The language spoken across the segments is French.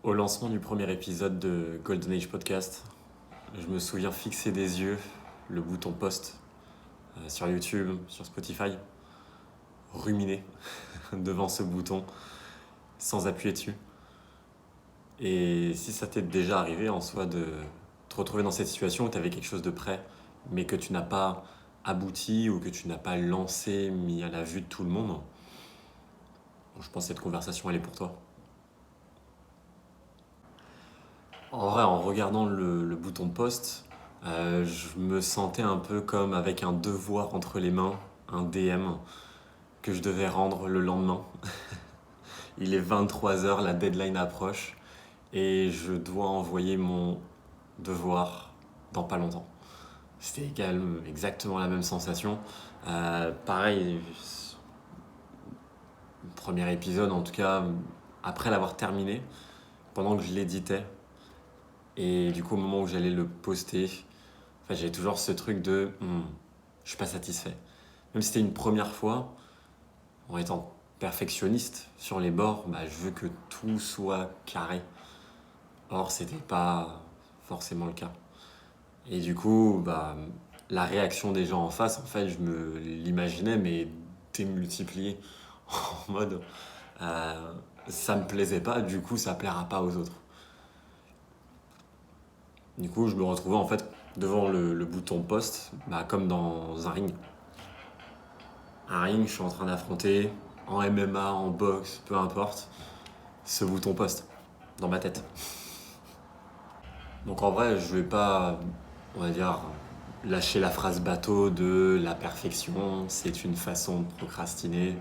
Au lancement du premier épisode de Golden Age Podcast, je me souviens fixer des yeux le bouton post sur YouTube, sur Spotify, ruminer devant ce bouton sans appuyer dessus. Et si ça t'est déjà arrivé en soi de te retrouver dans cette situation où tu avais quelque chose de prêt, mais que tu n'as pas abouti ou que tu n'as pas lancé, mis à la vue de tout le monde, je pense que cette conversation elle est pour toi. En vrai, en regardant le bouton post, je me sentais un peu comme avec un devoir entre les mains, un DM que je devais rendre le lendemain. Il est 23h, la deadline approche et je dois envoyer mon devoir dans pas longtemps. C'était exactement la même sensation. Pareil, premier épisode en tout cas, après l'avoir terminé, pendant que je l'éditais, et du coup au moment où j'allais le poster, j'avais toujours ce truc de je suis pas satisfait. Même si c'était une première fois, en étant perfectionniste sur les bords, je veux que tout soit carré. Or, c'était pas forcément le cas. Et du coup, la réaction des gens en face, en fait, je me l'imaginais, mais démultipliée en mode ça me plaisait pas, du coup, ça plaira pas aux autres. Du coup, je me retrouvais en fait devant le bouton post, comme dans un ring. Un ring, je suis en train d'affronter en MMA, en boxe, peu importe, ce bouton post dans ma tête. Donc en vrai, je vais pas, on va dire, lâcher la phrase bateau de la perfection, c'est une façon de procrastiner,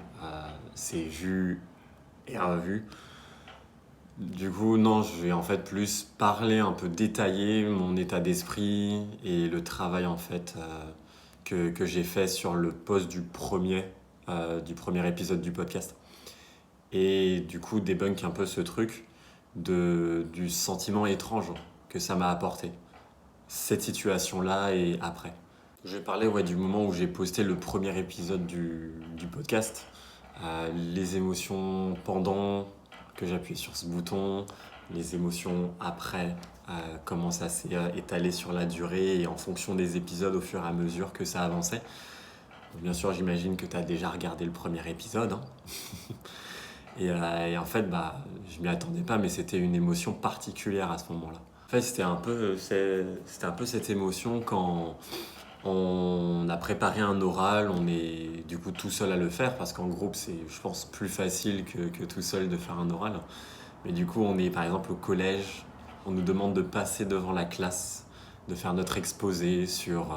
c'est vu et revu. Du coup, non, je vais en fait plus parler un peu détailler mon état d'esprit et le travail en fait que j'ai fait sur le post du premier épisode du podcast. Et du coup, débunk un peu ce truc du sentiment étrange que ça m'a apporté. Cette situation-là et après. Je vais parler du moment où j'ai posté le premier épisode du podcast. Les émotions pendant que j'appuie sur ce bouton, les émotions après, comment ça s'est étalé sur la durée et en fonction des épisodes au fur et à mesure que ça avançait. Bien sûr, j'imagine que tu as déjà regardé le premier épisode. Hein. Et en fait, je m'y attendais pas, mais c'était une émotion particulière à ce moment-là. En fait, c'était un peu cette émotion quand on a préparé un oral, on est du coup tout seul à le faire, parce qu'en groupe, c'est, je pense, plus facile que tout seul de faire un oral. Mais du coup, on est par exemple au collège, on nous demande de passer devant la classe, de faire notre exposé sur,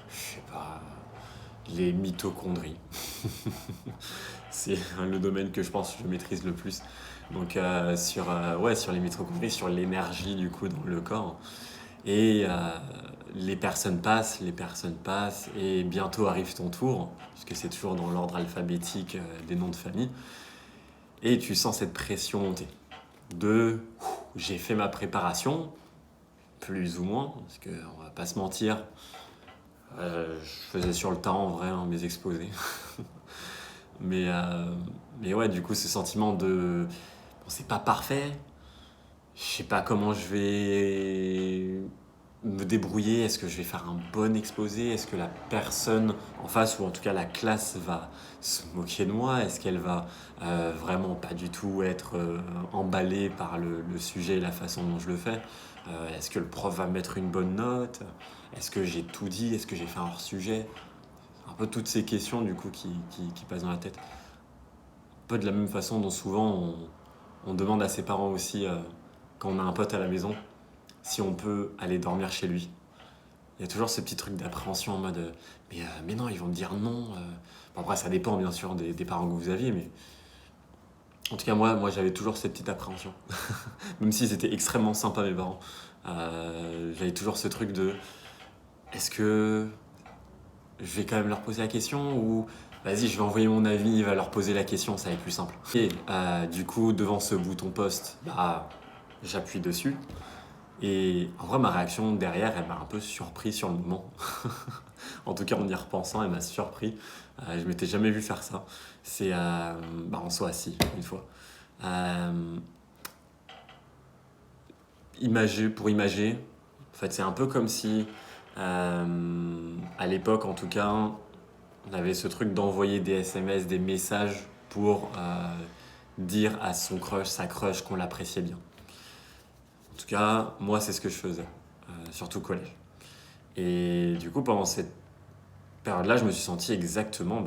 je sais pas, les mitochondries. C'est le domaine que je pense que je maîtrise le plus. Donc sur les mitochondries, sur l'énergie du coup dans le corps. Et les personnes passent, et bientôt arrive ton tour, puisque c'est toujours dans l'ordre alphabétique des noms de famille. Et tu sens cette pression monter. J'ai fait ma préparation, plus ou moins, parce qu'on va pas se mentir, je faisais sur le temps en vrai mes exposés. mais ouais, du coup, ce sentiment de bon, c'est pas parfait, je sais pas comment je vais me débrouiller, est-ce que je vais faire un bon exposé, est-ce que la personne en face, ou en tout cas la classe, va se moquer de moi, est-ce qu'elle va vraiment pas du tout être emballée par le sujet et la façon dont je le fais, est-ce que le prof va mettre une bonne note, est-ce que j'ai tout dit, est-ce que j'ai fait un hors-sujet, un peu toutes ces questions du coup qui passent dans la tête. Un peu de la même façon dont souvent on demande à ses parents aussi, quand on a un pote à la maison, si on peut aller dormir chez lui. Il y a toujours ce petit truc d'appréhension en mode mais non, ils vont me dire non. Bon, après, ça dépend bien sûr des parents que vous aviez, mais en tout cas, moi j'avais toujours cette petite appréhension. Même si c'était extrêmement sympa, mes parents. J'avais toujours ce truc de est-ce que je vais quand même leur poser la question ou vas-y, je vais envoyer mon avis, il va leur poser la question, ça va être plus simple. Et du coup, devant ce bouton post, j'appuie dessus. Et en vrai, ma réaction derrière, elle m'a un peu surpris sur le moment. En tout cas, en y repensant, elle m'a surpris. Je m'étais jamais vu faire ça. C'est en soi, si, une fois. pour imager. En fait, c'est un peu comme si, à l'époque en tout cas, on avait ce truc d'envoyer des SMS, des messages pour dire à son crush, sa crush qu'on l'appréciait bien. En tout cas, moi, c'est ce que je faisais, surtout au collège. Et du coup, pendant cette période-là, je me suis senti exactement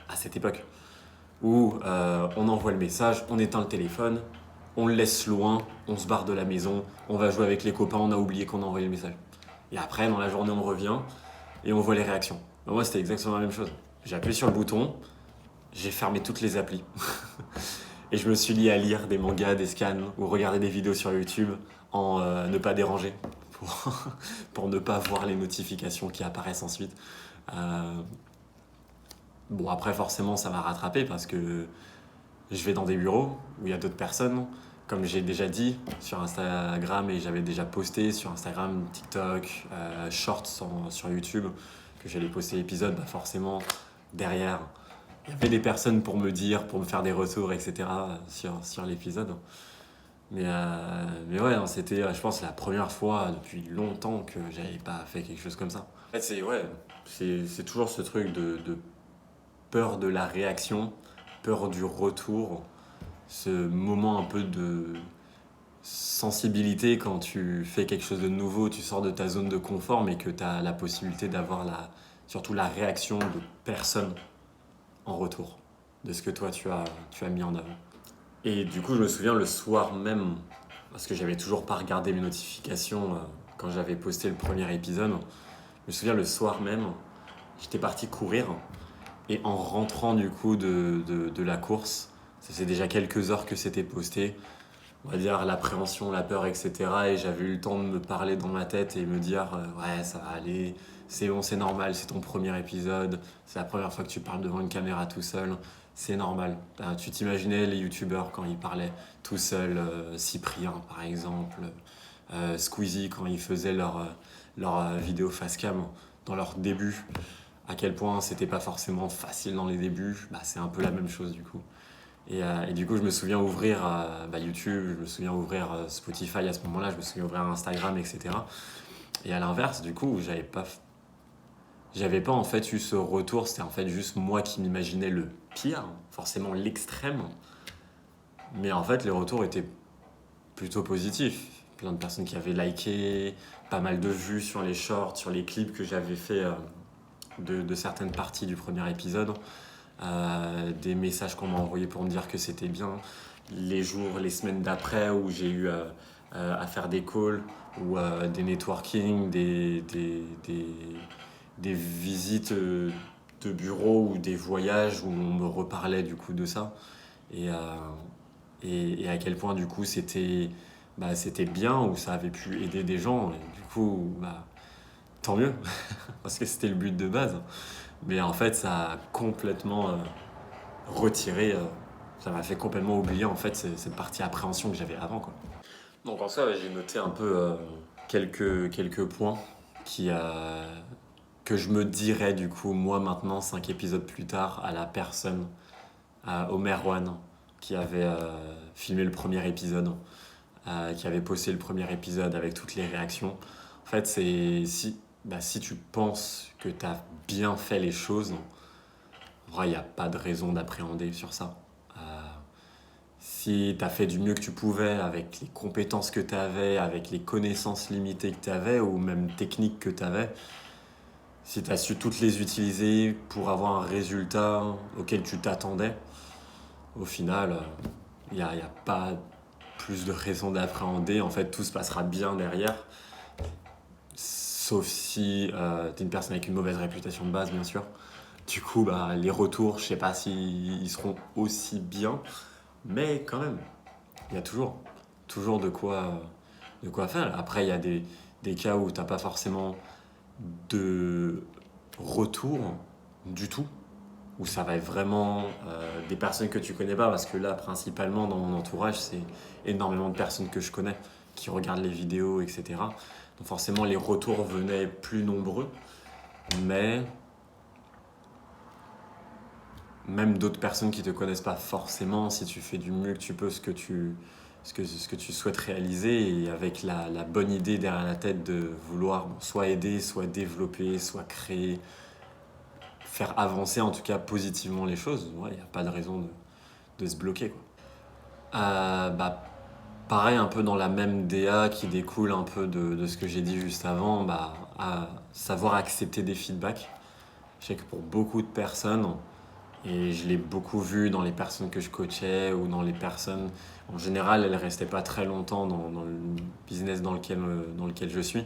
à cette époque où on envoie le message, on éteint le téléphone, on le laisse loin, on se barre de la maison, on va jouer avec les copains, on a oublié qu'on a envoyé le message. Et après, dans la journée, on revient et on voit les réactions. Moi, c'était exactement la même chose. J'ai appuyé sur le bouton, j'ai fermé toutes les applis. Et je me suis mis à lire des mangas, des scans ou regarder des vidéos sur YouTube en ne pas déranger pour, pour ne pas voir les notifications qui apparaissent ensuite. Euh, bon, après, forcément, ça m'a rattrapé parce que je vais dans des bureaux où il y a d'autres personnes. Comme j'ai déjà dit sur Instagram et j'avais déjà posté sur Instagram, TikTok, Shorts sur YouTube, que j'allais poster l'épisode, forcément, derrière, il y avait des personnes pour me dire, pour me faire des retours, etc. sur l'épisode. Mais ouais, non, c'était, je pense, la première fois depuis longtemps que j'avais pas fait quelque chose comme ça. En fait, c'est toujours ce truc de peur de la réaction, peur du retour, ce moment un peu de sensibilité quand tu fais quelque chose de nouveau, tu sors de ta zone de confort, mais que tu as la possibilité d'avoir surtout la réaction de personne en retour de ce que toi tu as mis en avant. Et du coup, je me souviens le soir même, parce que j'avais toujours pas regardé mes notifications quand j'avais posté le premier épisode, je me souviens le soir même, j'étais parti courir et en rentrant du coup de la course, ça faisait déjà quelques heures que c'était posté, on va dire l'appréhension, la peur, etc. Et j'avais eu le temps de me parler dans ma tête et me dire ouais, ça va aller, c'est bon, c'est normal, c'est ton premier épisode, c'est la première fois que tu parles devant une caméra tout seul, c'est normal. Tu t'imaginais les youtubeurs quand ils parlaient tout seuls, Cyprien par exemple, Squeezie quand ils faisaient leur vidéo facecam dans leur début, à quel point c'était pas forcément facile dans les débuts, c'est un peu la même chose du coup. Et du coup, je me souviens ouvrir YouTube, je me souviens ouvrir Spotify à ce moment-là, je me souviens ouvrir Instagram, etc. Et à l'inverse, du coup, j'avais pas en fait eu ce retour, c'était en fait juste moi qui m'imaginais le pire, forcément l'extrême. Mais en fait, les retours étaient plutôt positifs. Plein de personnes qui avaient liké, pas mal de vues sur les shorts, sur les clips que j'avais fait de certaines parties du premier épisode. Des messages qu'on m'a envoyés pour me dire que c'était bien. Les jours, les semaines d'après où j'ai eu à faire des calls ou des networking, des visites de bureau ou des voyages où on me reparlait du coup de ça. Et, euh, et à quel point du coup c'était bien ou ça avait pu aider des gens. Et du coup, tant mieux, parce que c'était le but de base. Mais en fait, ça a complètement retiré, ça m'a fait complètement oublier en fait cette partie appréhension que j'avais avant, quoi. Donc en soi, j'ai noté un peu quelques points qui, que je me dirais du coup, moi maintenant, 5 épisodes plus tard, à la personne, au Merwan, qui avait filmé le premier épisode, qui avait posté le premier épisode avec toutes les réactions. En fait, c'est si tu penses que tu as bien fait les choses, en vrai, il n'y a pas de raison d'appréhender sur ça. Si tu as fait du mieux que tu pouvais avec les compétences que tu avais, avec les connaissances limitées que tu avais ou même techniques que tu avais, si tu as su toutes les utiliser pour avoir un résultat auquel tu t'attendais, au final, il n'y a pas plus de raison d'appréhender. En fait, tout se passera bien derrière. Sauf si tu es une personne avec une mauvaise réputation de base, bien sûr. Du coup, les retours, je sais pas s'ils seront aussi bien. Mais quand même, il y a toujours de quoi faire. Après, il y a des cas où tu n'as pas forcément de retour du tout, où ça va être vraiment des personnes que tu connais pas, parce que là, principalement dans mon entourage, c'est énormément de personnes que je connais qui regardent les vidéos, etc. Donc forcément, les retours venaient plus nombreux, mais même d'autres personnes qui te connaissent pas forcément, si tu fais du mieux que tu peux ce que tu ce que tu souhaites réaliser et avec la bonne idée derrière la tête de vouloir soit aider, soit développer, soit créer, faire avancer en tout cas positivement les choses, il n'y a pas de raison de se bloquer, quoi. Bah, pareil, un peu dans la même DA qui découle un peu de ce que j'ai dit juste avant, bah, à savoir accepter des feedbacks. Je sais que pour beaucoup de personnes, et je l'ai beaucoup vu dans les personnes que je coachais ou dans les personnes, en général, elles ne restaient pas très longtemps dans le business dans lequel je suis,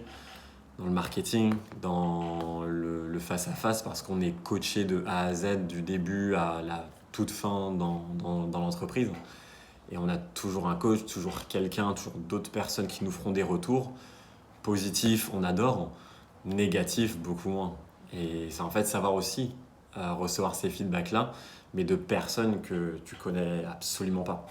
dans le marketing, dans le face-à-face, parce qu'on est coaché de A à Z, du début à la toute fin dans l'entreprise. Et on a toujours un coach, toujours quelqu'un, toujours d'autres personnes qui nous feront des retours. Positifs, on adore. Négatifs, beaucoup moins. Et c'est en fait savoir aussi recevoir ces feedbacks-là, mais de personnes que tu connais absolument pas.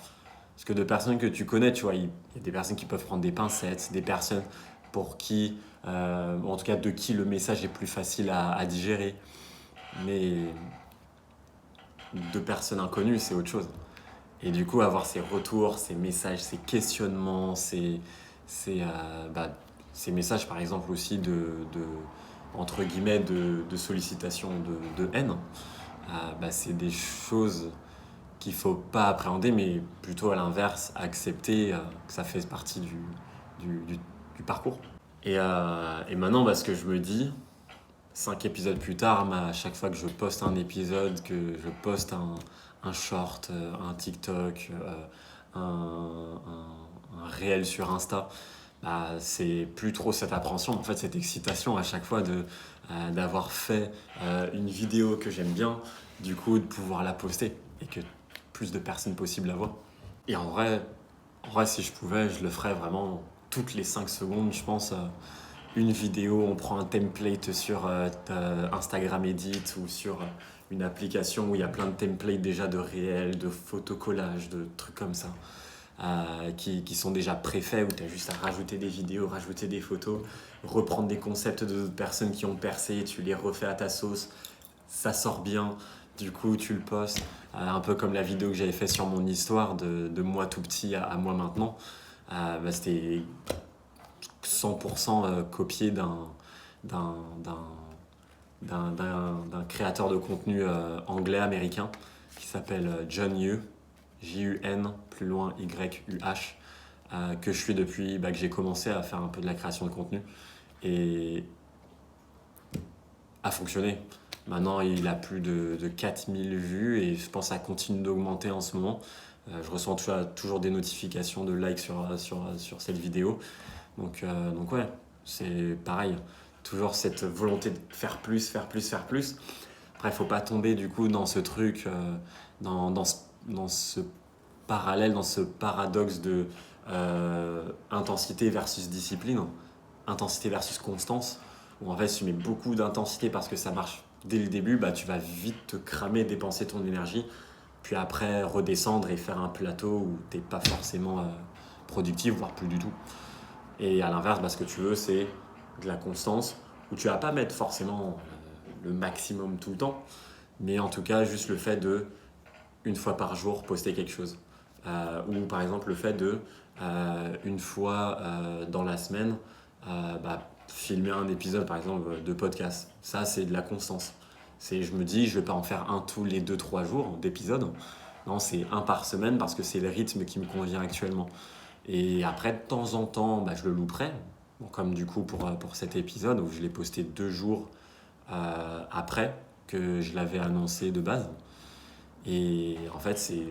Parce que de personnes que tu connais, tu vois, il y a des personnes qui peuvent prendre des pincettes, des personnes pour qui, en tout cas de qui le message est plus facile à digérer. Mais de personnes inconnues, c'est autre chose. Et du coup, avoir ces retours, ces messages, ces questionnements, ces messages, par exemple, aussi entre guillemets, de sollicitation de haine, c'est des choses qu'il ne faut pas appréhender, mais plutôt à l'inverse, accepter que ça fait partie du parcours. Et maintenant, ce que je me dis, 5 épisodes plus tard, à chaque fois que je poste un épisode, que je poste un short, un TikTok, un réel sur Insta, c'est plus trop cette appréhension, en fait cette excitation à chaque fois d'avoir fait une vidéo que j'aime bien, du coup de pouvoir la poster et que plus de personnes possible la voient. Et en vrai, si je pouvais, je le ferais vraiment toutes les 5 secondes, je pense. Une vidéo, on prend un template sur Instagram Edit ou sur une application où il y a plein de templates déjà de réels, de photocollages, de trucs comme ça, qui sont déjà préfaits, où tu as juste à rajouter des vidéos, rajouter des photos, reprendre des concepts d'autres personnes qui ont percé, tu les refais à ta sauce, ça sort bien, du coup tu le postes, un peu comme la vidéo que j'avais fait sur mon histoire de moi tout petit à moi maintenant. C'était 100% copié d'un créateur de contenu anglais-américain qui s'appelle John Yu, J-U-N, plus loin Y-U-H, que je suis depuis que j'ai commencé à faire un peu de la création de contenu et a fonctionné. Maintenant, il a plus de 4000 vues et je pense que ça continue d'augmenter en ce moment. Je reçois toujours des notifications de likes sur cette vidéo. Donc ouais, c'est pareil. Toujours cette volonté de faire plus, faire plus, faire plus. Après, il ne faut pas tomber du coup dans ce truc, dans ce parallèle, dans ce paradoxe de intensité versus discipline, intensité versus constance, où en fait, si tu mets beaucoup d'intensité parce que ça marche dès le début, tu vas vite te cramer, dépenser ton énergie, puis après redescendre et faire un plateau où tu n'es pas forcément productif, voire plus du tout. Et à l'inverse, ce que tu veux, c'est de la constance, où tu vas pas mettre forcément le maximum tout le temps, mais en tout cas, juste le fait de, une fois par jour, poster quelque chose. Ou par exemple, le fait de, une fois dans la semaine, filmer un épisode, par exemple, de podcast. Ça, c'est de la constance. Je me dis, je vais pas en faire un tous les 2-3 jours d'épisode. Non, c'est un par semaine parce que c'est le rythme qui me convient actuellement. Et après, de temps en temps, je le louperai. Bon, comme du coup pour cet épisode où je l'ai posté 2 jours après que je l'avais annoncé de base. Et en fait, c'est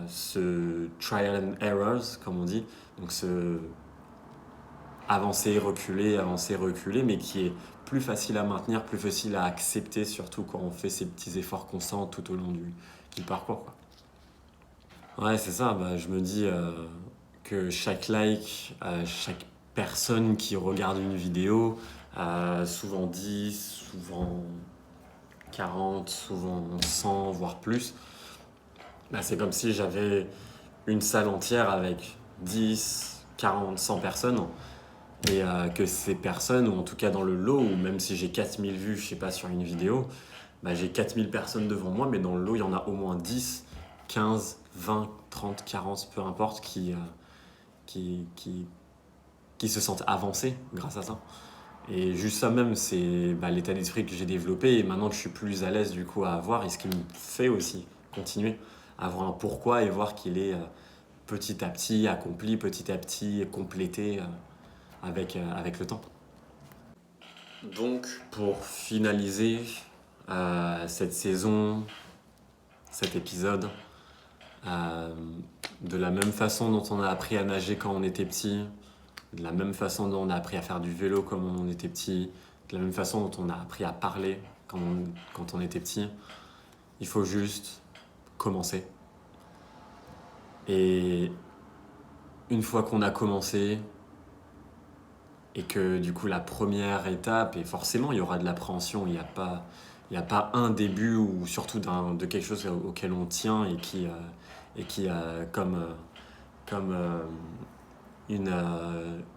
ce trial and errors, comme on dit. Donc ce avancer, reculer, mais qui est plus facile à maintenir, plus facile à accepter, surtout quand on fait ces petits efforts constants tout au long du parcours, quoi. Ouais, c'est ça. Je me dis que chaque like, chaque personne qui regarde une vidéo, souvent 10, souvent 40, souvent 100, voire plus, c'est comme si j'avais une salle entière avec 10, 40, 100 personnes et que ces personnes, ou en tout cas dans le lot, ou même si j'ai 4000 vues, je sais pas, sur une vidéo, j'ai 4000 personnes devant moi, mais dans le lot, il y en a au moins 10, 15, 20, 30, 40, peu importe, qui se sentent avancés grâce à ça. Et juste ça même, c'est l'état d'esprit que j'ai développé et maintenant que je suis plus à l'aise du coup à avoir et ce qui me fait aussi continuer à avoir un pourquoi et voir qu'il est petit à petit accompli, petit à petit complété avec le temps. Donc pour finaliser cette saison, cet épisode, euh, de la même façon dont on a appris à nager quand on était petit, de la même façon dont on a appris à faire du vélo quand on était petit, de la même façon dont on a appris à parler quand on était petit, il faut juste commencer. Et une fois qu'on a commencé, et que du coup la première étape, et forcément il y aura de l'appréhension, il n'y a pas un début ou surtout de quelque chose auquel on tient et qui comme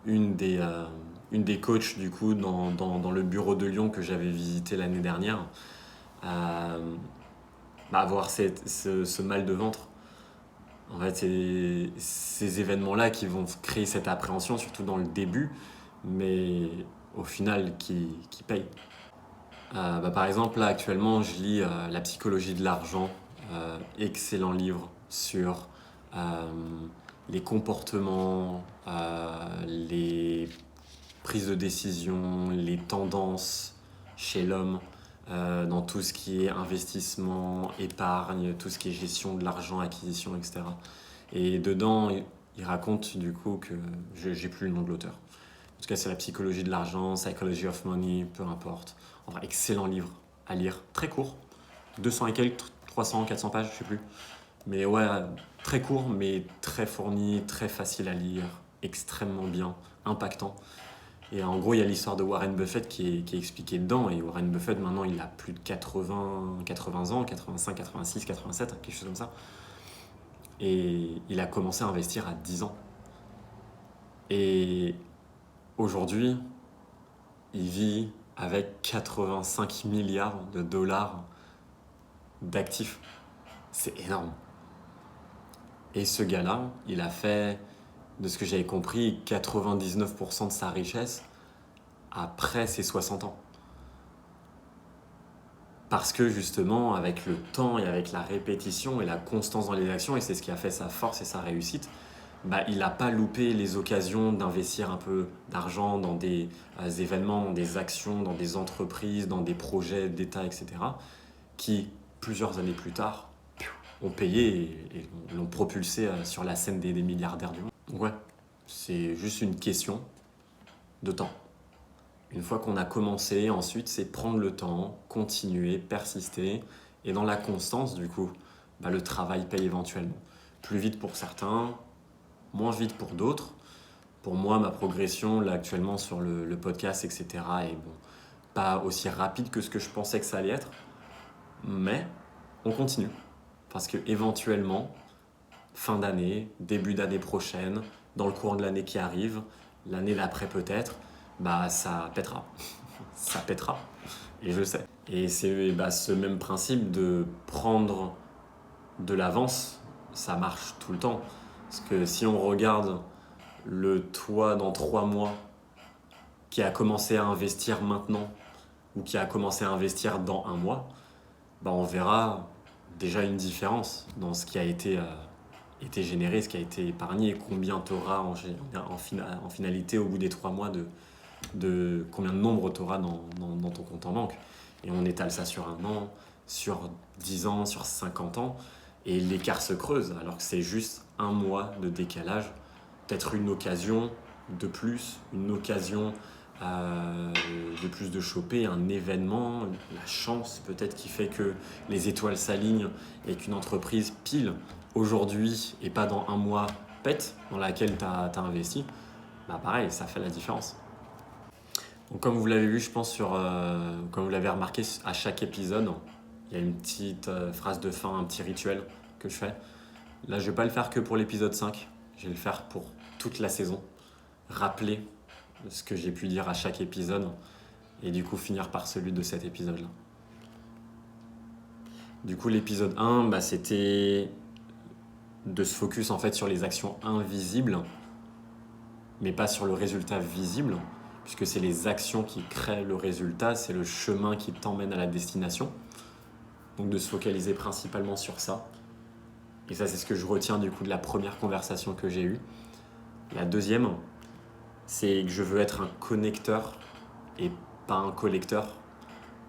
une des coachs du coup dans le bureau de Lyon que j'avais visité l'année dernière, avoir ce mal de ventre. En fait, c'est ces événements-là qui vont créer cette appréhension, surtout dans le début, mais au final qui payent. Par exemple, là actuellement, je lis La psychologie de l'argent, excellent livre sur euh, les comportements, les prises de décision, les tendances chez l'homme, dans tout ce qui est investissement, épargne, tout ce qui est gestion de l'argent, acquisition, etc. Et dedans, il raconte du coup que j'ai plus le nom de l'auteur. En tout cas, c'est La psychologie de l'argent, Psychology of Money, peu importe. En vrai, excellent livre à lire, très court, 200 et quelques, 300, 400 pages, je sais plus. Mais ouais, très court, mais très fourni, très facile à lire, extrêmement bien, impactant. Et en gros, il y a l'histoire de Warren Buffett qui est expliquée dedans. Et Warren Buffett, maintenant, il a plus de 80 ans, 85, 86, 87, quelque chose comme ça. Et il a commencé à investir à 10 ans. Et aujourd'hui, il vit avec 85 milliards de dollars d'actifs. C'est énorme. Et ce gars-là, il a fait, de ce que j'avais compris, 99% de sa richesse après ses 60 ans. Parce que justement, avec le temps et avec la répétition et la constance dans les actions, et c'est ce qui a fait sa force et sa réussite, il n'a pas loupé les occasions d'investir un peu d'argent dans des événements, dans des actions, dans des entreprises, dans des projets d'État, etc., qui, plusieurs années plus tard, ont payé et l'ont propulsé sur la scène des milliardaires du monde. Donc ouais, c'est juste une question de temps. Une fois qu'on a commencé, ensuite, c'est prendre le temps, continuer, persister. Et dans la constance, du coup, le travail paye éventuellement. Plus vite pour certains, moins vite pour d'autres. Pour moi, ma progression, là, actuellement, sur le podcast, etc., est pas aussi rapide que ce que je pensais que ça allait être. Mais on continue. Parce que éventuellement, fin d'année, début d'année prochaine, dans le courant de l'année qui arrive, l'année d'après peut-être, ça pètera. Ça pètera. Et je sais. Et c'est ce même principe de prendre de l'avance, ça marche tout le temps. Parce que si on regarde le toi dans 3 mois qui a commencé à investir maintenant ou qui a commencé à investir dans 1 mois, on verra déjà une différence dans ce qui a été généré, ce qui a été épargné, combien tu auras en finalité au bout des 3 mois de combien de nombre tu auras dans ton compte en banque. Et on étale ça sur 1 an, sur 10 ans, sur 50 ans, et l'écart se creuse, alors que c'est juste 1 mois de décalage, peut-être une occasion de plus, une occasion de plus de choper, un événement, la chance peut-être qui fait que les étoiles s'alignent et qu'une entreprise pile aujourd'hui et pas dans 1 mois pète dans laquelle tu as investi, pareil, ça fait la différence. Donc, comme vous l'avez vu, je pense, comme vous l'avez remarqué, à chaque épisode, il y a une petite phrase de fin, un petit rituel que je fais. Là, je ne vais pas le faire que pour l'épisode 5, je vais le faire pour toute la saison. Rappeler ce que j'ai pu dire à chaque épisode et du coup finir par celui de cet épisode-là. Du coup, l'épisode 1, c'était de se focus en fait sur les actions invisibles mais pas sur le résultat visible, puisque c'est les actions qui créent le résultat, c'est le chemin qui t'emmène à la destination. Donc de se focaliser principalement sur ça. Et ça, c'est ce que je retiens du coup de la première conversation que j'ai eue. La deuxième, c'est que je veux être un connecteur et pas un collecteur.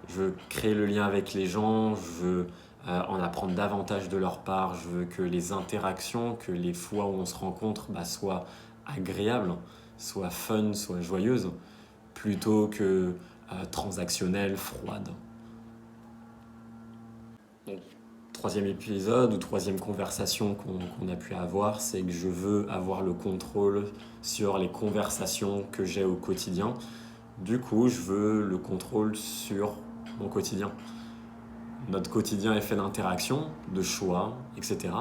Je veux créer le lien avec les gens, je veux en apprendre davantage de leur part, je veux que les interactions, que les fois où on se rencontre soient agréables, soient fun, soient joyeuses, plutôt que transactionnelles, froides. Donc, troisième épisode ou troisième conversation qu'on a pu avoir, c'est que je veux avoir le contrôle sur les conversations que j'ai au quotidien. Du coup, je veux le contrôle sur mon quotidien. Notre quotidien est fait d'interactions, de choix, etc.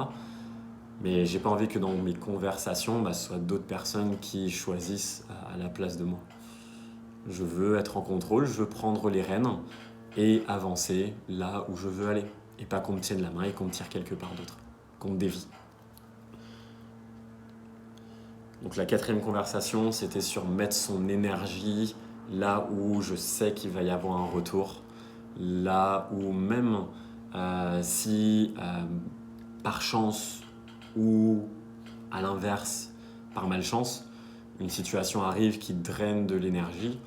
Mais j'ai pas envie que dans mes conversations, ce soit d'autres personnes qui choisissent à la place de moi. Je veux être en contrôle, je veux prendre les rênes et avancer là où je veux aller. Et pas qu'on me tienne la main et qu'on me tire quelque part d'autre, qu'on me dévie. Donc la quatrième conversation, c'était sur mettre son énergie là où je sais qu'il va y avoir un retour. Là où même si par chance ou à l'inverse, par malchance, une situation arrive qui draine de l'énergie,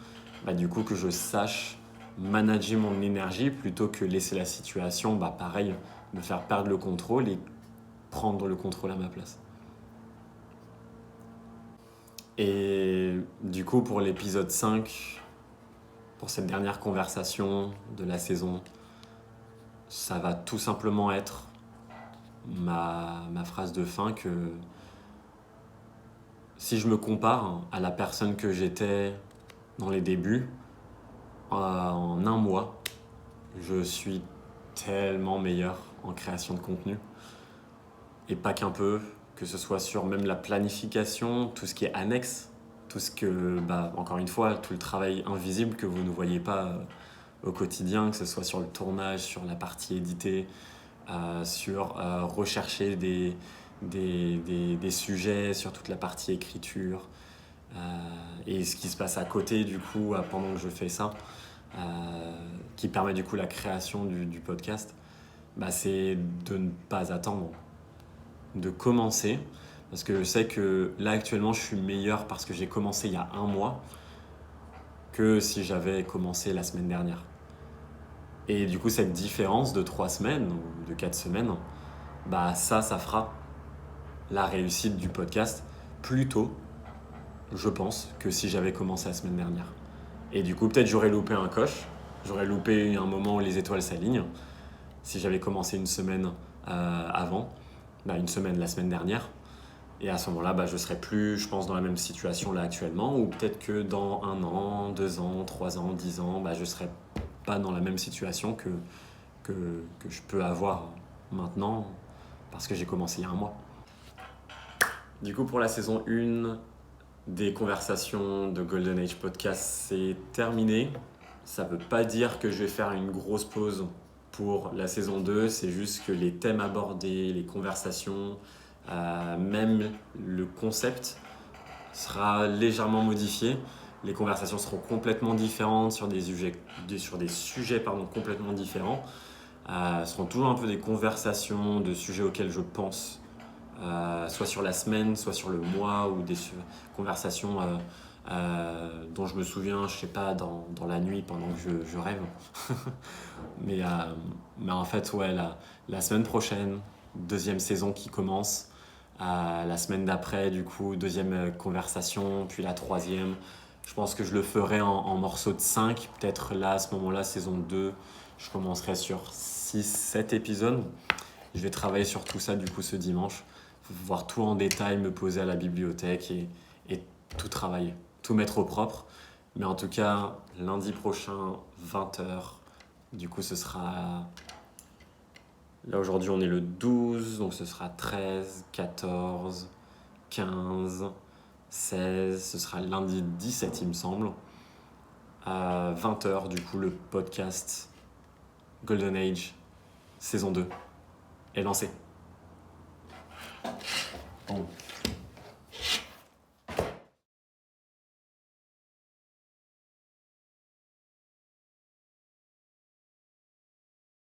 du coup que je sache manager mon énergie plutôt que laisser la situation, pareil, me faire perdre le contrôle et prendre le contrôle à ma place. Et du coup, pour l'épisode 5, pour cette dernière conversation de la saison, ça va tout simplement être ma phrase de fin que si je me compare à la personne que j'étais dans les débuts, en un mois, je suis tellement meilleur en création de contenu. Et pas qu'un peu, que ce soit sur même la planification, tout ce qui est annexe, tout ce que, encore une fois, tout le travail invisible que vous ne voyez pas au quotidien, que ce soit sur le tournage, sur la partie éditée, sur rechercher des sujets, sur toute la partie écriture, et ce qui se passe à côté du coup pendant que je fais ça, qui permet du coup la création du podcast, c'est de ne pas attendre, de commencer, parce que je sais que là actuellement je suis meilleur parce que j'ai commencé il y a un mois que si j'avais commencé la semaine dernière. Et du coup cette différence de 3 semaines ou de 4 semaines, ça fera la réussite du podcast plus tôt, je pense, que si j'avais commencé la semaine dernière. Et du coup peut-être j'aurais loupé un coche, j'aurais loupé un moment où les étoiles s'alignent si j'avais commencé une semaine avant, une semaine la semaine dernière. Et à ce moment-là, je serais plus, je pense, dans la même situation là actuellement, ou peut-être que dans 1 an, 2 ans, 3 ans, 10 ans, je serais pas dans la même situation que je peux avoir maintenant parce que j'ai commencé il y a un mois. Du coup, pour la saison 1 des conversations de Golden Age Podcast, c'est terminé. Ça ne veut pas dire que je vais faire une grosse pause pour la saison 2, c'est juste que les thèmes abordés, les conversations, même le concept sera légèrement modifié. Les conversations seront complètement différentes sur des sujets complètement différents. Ce seront toujours un peu des conversations de sujets auxquels je pense, soit sur la semaine, soit sur le mois, ou des conversations dont je me souviens, je sais pas, dans la nuit pendant que je rêve. mais en fait, ouais, la semaine prochaine, deuxième saison qui commence. La semaine d'après, du coup, deuxième conversation, puis la troisième. Je pense que je le ferai en morceaux de 5. Peut-être là, à ce moment-là, saison 2, je commencerai sur 6-7 épisodes. Je vais travailler sur tout ça, du coup, ce dimanche. Voir tout en détail, me poser à la bibliothèque et tout travailler, tout mettre au propre. Mais en tout cas, lundi prochain, 20h, du coup, ce sera... Là, aujourd'hui, on est le 12, donc ce sera 13, 14, 15, 16, ce sera lundi 17, il me semble. À 20h, du coup, le podcast Golden Age, saison 2, est lancé.